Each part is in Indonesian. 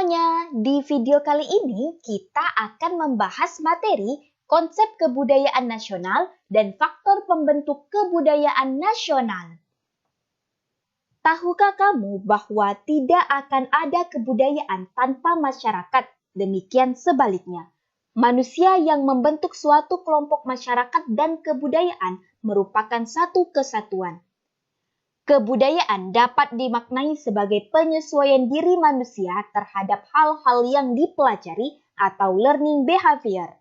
semuanya, di video kali ini kita akan membahas materi konsep kebudayaan nasional dan faktor pembentuk kebudayaan nasional. Tahukah kamu bahwa tidak akan ada kebudayaan tanpa masyarakat, demikian sebaliknya. Manusia yang membentuk suatu kelompok masyarakat dan kebudayaan merupakan satu kesatuan. Kebudayaan dapat dimaknai sebagai penyesuaian diri manusia terhadap hal-hal yang dipelajari atau learning behavior.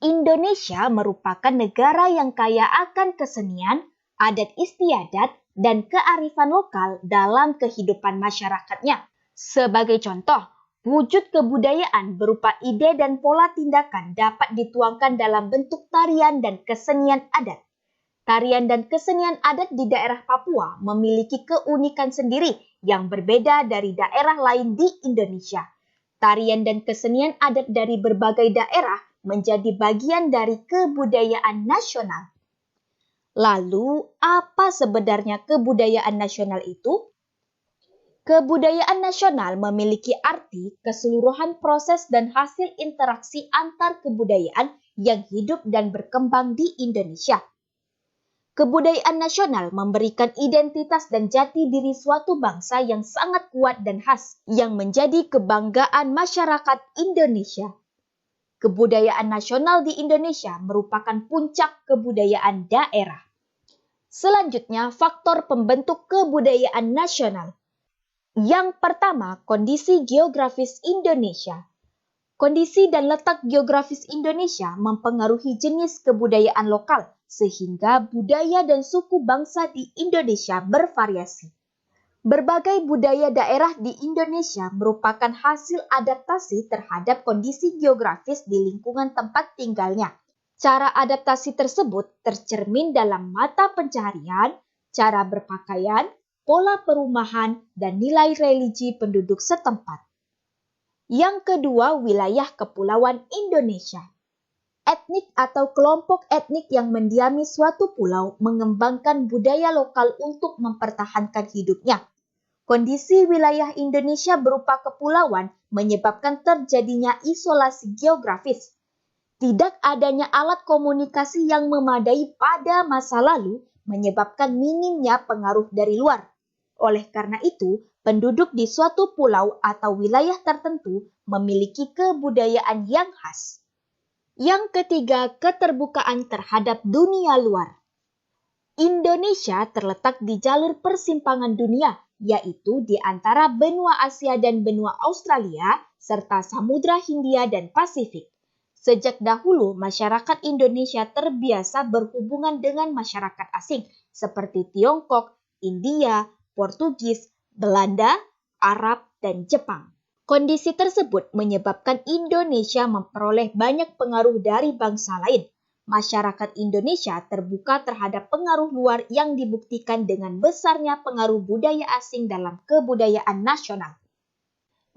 Indonesia merupakan negara yang kaya akan kesenian, adat istiadat, dan kearifan lokal dalam kehidupan masyarakatnya. Sebagai contoh, wujud kebudayaan berupa ide dan pola tindakan dapat dituangkan dalam bentuk tarian dan kesenian adat. Tarian dan kesenian adat di daerah Papua memiliki keunikan sendiri yang berbeda dari daerah lain di Indonesia. Tarian dan kesenian adat dari berbagai daerah menjadi bagian dari kebudayaan nasional. Lalu, apa sebenarnya kebudayaan nasional itu? Kebudayaan nasional memiliki arti keseluruhan proses dan hasil interaksi antar kebudayaan yang hidup dan berkembang di Indonesia. Kebudayaan nasional memberikan identitas dan jati diri suatu bangsa yang sangat kuat dan khas, yang menjadi kebanggaan masyarakat Indonesia. Kebudayaan nasional di Indonesia merupakan puncak kebudayaan daerah. Selanjutnya, faktor pembentuk kebudayaan nasional. Yang pertama, kondisi geografis Indonesia. Kondisi dan letak geografis Indonesia mempengaruhi jenis kebudayaan lokal, sehingga budaya dan suku bangsa di Indonesia bervariasi. Berbagai budaya daerah di Indonesia merupakan hasil adaptasi terhadap kondisi geografis di lingkungan tempat tinggalnya. Cara adaptasi tersebut tercermin dalam mata pencaharian, cara berpakaian, pola perumahan, dan nilai religi penduduk setempat. Yang kedua, wilayah kepulauan Indonesia. Etnik atau kelompok etnik yang mendiami suatu pulau mengembangkan budaya lokal untuk mempertahankan hidupnya. Kondisi wilayah Indonesia berupa kepulauan menyebabkan terjadinya isolasi geografis. Tidak adanya alat komunikasi yang memadai pada masa lalu menyebabkan minimnya pengaruh dari luar. Oleh karena itu, penduduk di suatu pulau atau wilayah tertentu memiliki kebudayaan yang khas. Yang ketiga, keterbukaan terhadap dunia luar. Indonesia terletak di jalur persimpangan dunia, yaitu di antara benua Asia dan benua Australia, serta Samudra Hindia dan Pasifik. Sejak dahulu, masyarakat Indonesia terbiasa berhubungan dengan masyarakat asing, seperti Tiongkok, India, Portugis, Belanda, Arab, dan Jepang. Kondisi tersebut menyebabkan Indonesia memperoleh banyak pengaruh dari bangsa lain. Masyarakat Indonesia terbuka terhadap pengaruh luar yang dibuktikan dengan besarnya pengaruh budaya asing dalam kebudayaan nasional.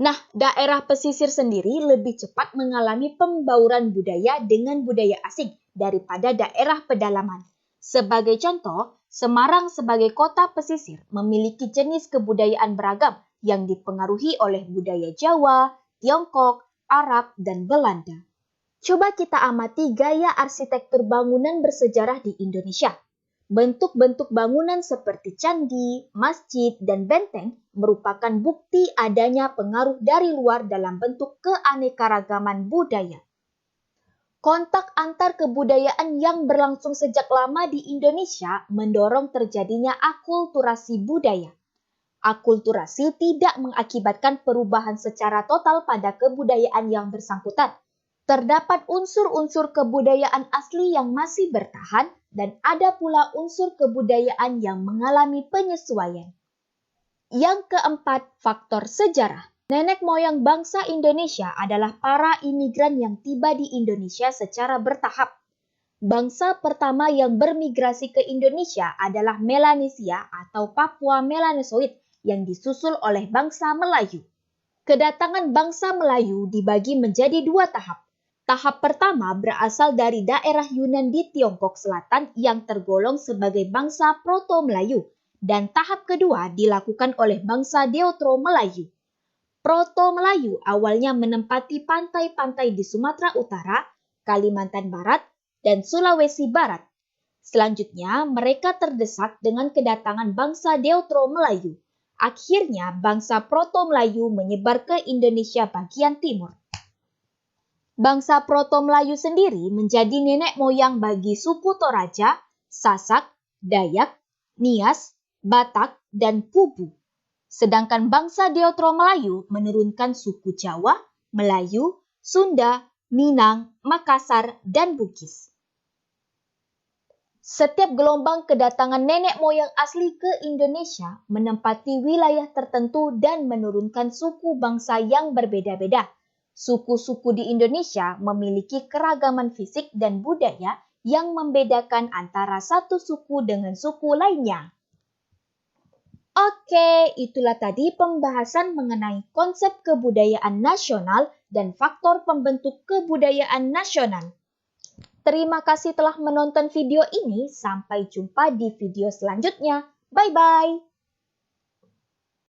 Nah, daerah pesisir sendiri lebih cepat mengalami pembauran budaya dengan budaya asing daripada daerah pedalaman. Sebagai contoh, Semarang sebagai kota pesisir memiliki jenis kebudayaan beragam yang dipengaruhi oleh budaya Jawa, Tiongkok, Arab, dan Belanda. Coba kita amati gaya arsitektur bangunan bersejarah di Indonesia. Bentuk-bentuk bangunan seperti candi, masjid, dan benteng merupakan bukti adanya pengaruh dari luar dalam bentuk keanekaragaman budaya. Kontak antar kebudayaan yang berlangsung sejak lama di Indonesia mendorong terjadinya akulturasi budaya. Akulturasi tidak mengakibatkan perubahan secara total pada kebudayaan yang bersangkutan. Terdapat unsur-unsur kebudayaan asli yang masih bertahan dan ada pula unsur kebudayaan yang mengalami penyesuaian. Yang keempat, faktor sejarah. Nenek moyang bangsa Indonesia adalah para imigran yang tiba di Indonesia secara bertahap. Bangsa pertama yang bermigrasi ke Indonesia adalah Melanesia atau Papua Melanosoid yang disusul oleh bangsa Melayu. Kedatangan bangsa Melayu dibagi menjadi dua tahap. Tahap pertama berasal dari daerah Yunan di Tiongkok Selatan yang tergolong sebagai bangsa Proto-Melayu, dan tahap kedua dilakukan oleh bangsa Deutero Melayu. Proto-Melayu awalnya menempati pantai-pantai di Sumatera Utara, Kalimantan Barat, dan Sulawesi Barat. Selanjutnya, mereka terdesak dengan kedatangan bangsa Deutero-Melayu. Akhirnya, bangsa Proto-Melayu menyebar ke Indonesia bagian timur. Bangsa Proto-Melayu sendiri menjadi nenek moyang bagi suku Toraja, Sasak, Dayak, Nias, Batak, dan Pubu. Sedangkan bangsa Deutero-Melayu menurunkan suku Jawa, Melayu, Sunda, Minang, Makassar, dan Bugis. Setiap gelombang kedatangan nenek moyang asli ke Indonesia menempati wilayah tertentu dan menurunkan suku bangsa yang berbeda-beda. Suku-suku di Indonesia memiliki keragaman fisik dan budaya yang membedakan antara satu suku dengan suku lainnya. Oke, itulah tadi pembahasan mengenai konsep kebudayaan nasional dan faktor pembentuk kebudayaan nasional. Terima kasih telah menonton video ini. Sampai jumpa di video selanjutnya. Bye-bye.